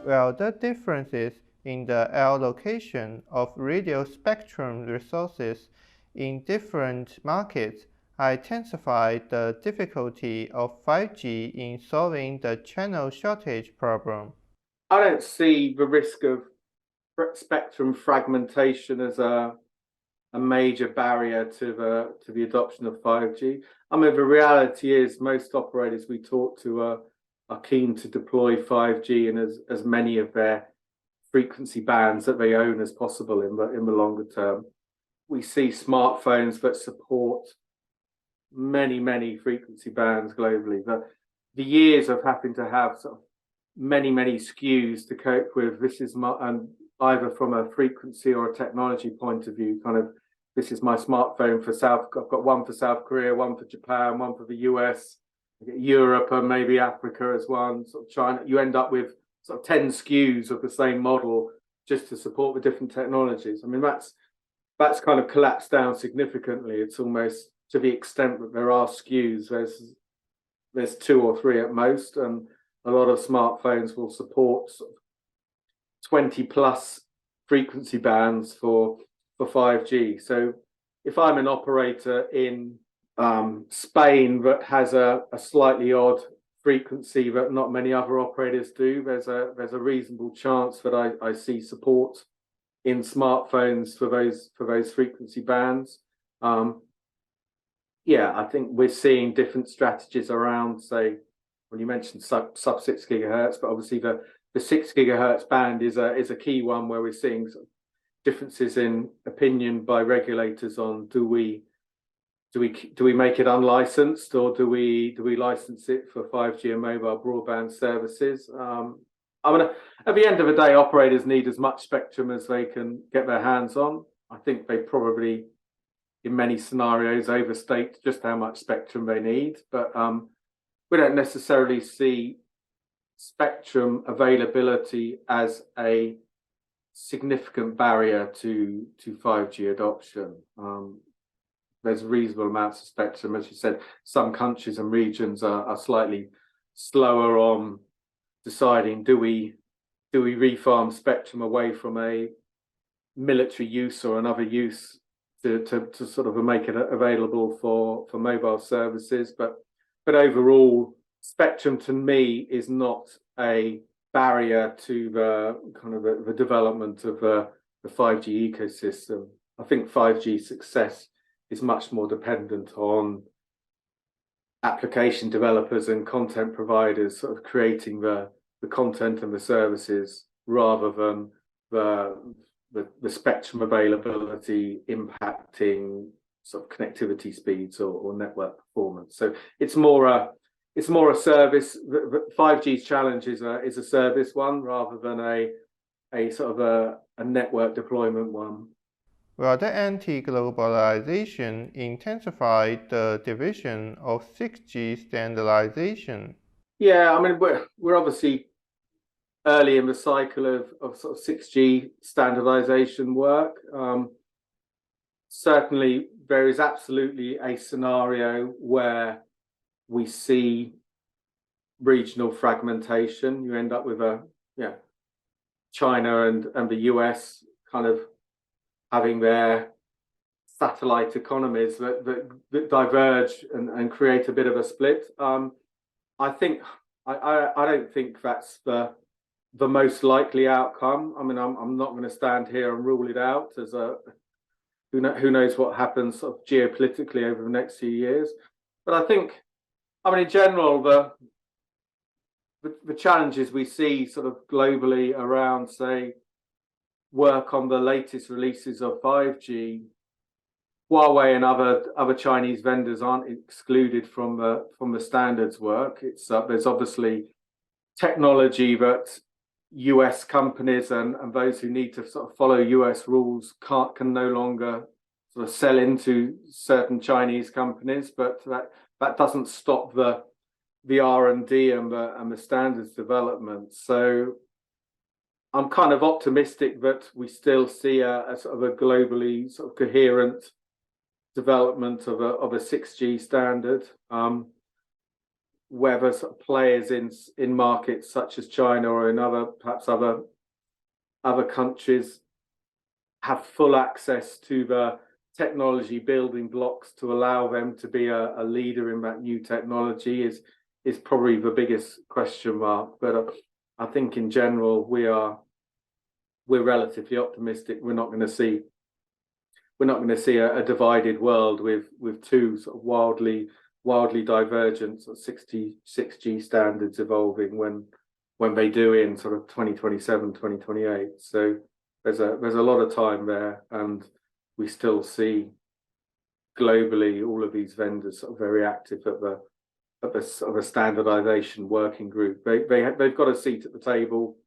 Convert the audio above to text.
Well, the differences in the allocation of radio spectrum resources in different markets intensify the difficulty of 5G in solving the channel shortage problem. I don't see the risk of spectrum fragmentation as a major barrier to the adoption of 5G. I mean, the reality is most operators we talk to are keen to deploy 5G in as many of their frequency bands that they own as possible in the longer term. We see smartphones that support many frequency bands globally. The years of having to have sort of many SKUs to cope with, this is and either from a frequency or a technology point of view, kind of, this is my smartphone for I've got one for South Korea, one for Japan, one for the US, Europe, and maybe Africa as one, sort of China. You end up with sort of 10 SKUs of the same model just to support the different technologies. I mean, that's kind of collapsed down significantly. It's almost to the extent that there are SKUs, there's 2 or 3 at most, and a lot of smartphones will support sort of 20 plus frequency bands for 5G. So if I'm an operator in Spain that has a slightly odd frequency that not many other operators do, there's a reasonable chance that I see support in smartphones for those frequency bands. Yeah, I think we're seeing different strategies around, say, when you mentioned sub 6 gigahertz, but obviously the 6 gigahertz band is a key one where we're seeing sort of differences in opinion by regulators on do we make it unlicensed, or do we license it for 5G and mobile broadband services? I mean, at the end of the day, operators need as much spectrum as they can get their hands on. I think they probably, in many scenarios, overstate just how much spectrum they need, but we don't necessarily see spectrum availability as a significant barrier to 5G adoption. There's reasonable amounts of spectrum. As you said, some countries and regions are slightly slower on deciding, do we refarm spectrum away from a military use or another use to sort of make it available for mobile services. But overall, spectrum to me is not a barrier to the kind of the development of the 5G ecosystem. I think 5G success is much more dependent on application developers and content providers sort of creating the content and the services, rather than the spectrum availability impacting sort of connectivity speeds or network performance. So it's more a service. 5G's challenge is a service one rather than a sort of a network deployment one. Well, the anti-globalization intensified the division of 6G standardization. Yeah, I mean, we're obviously early in the cycle of sort of 6G standardization work. Certainly, there is absolutely a scenario where we see regional fragmentation. You end up with China and the US kind of having their satellite economies that diverge and create a bit of a split. I don't think that's the most likely outcome. I mean, I'm not going to stand here and rule it out as who knows what happens sort of geopolitically over the next few years. But I think, I mean, in general, the challenges we see sort of globally around, say, work on the latest releases of 5G, Huawei and other Chinese vendors aren't excluded from the standards work. It's there's obviously technology that US companies and those who need to sort of follow US rules can no longer sort of sell into certain Chinese companies, but that doesn't stop the R&D and the standards development. So I'm kind of optimistic that we still see a sort of a globally sort of coherent development of a 6G standard. whether sort of players in markets such as China or in perhaps other countries have full access to the technology building blocks to allow them to be a leader in that new technology is probably the biggest question mark. But I think in general we're relatively optimistic. We're not going to see a divided world with two sort of wildly divergent sort of 6G standards evolving when they do in sort of 2027, 2028. So there's a lot of time there, and we still see globally all of these vendors sort of very active at the sort of a standardization working group. They've got a seat at the table.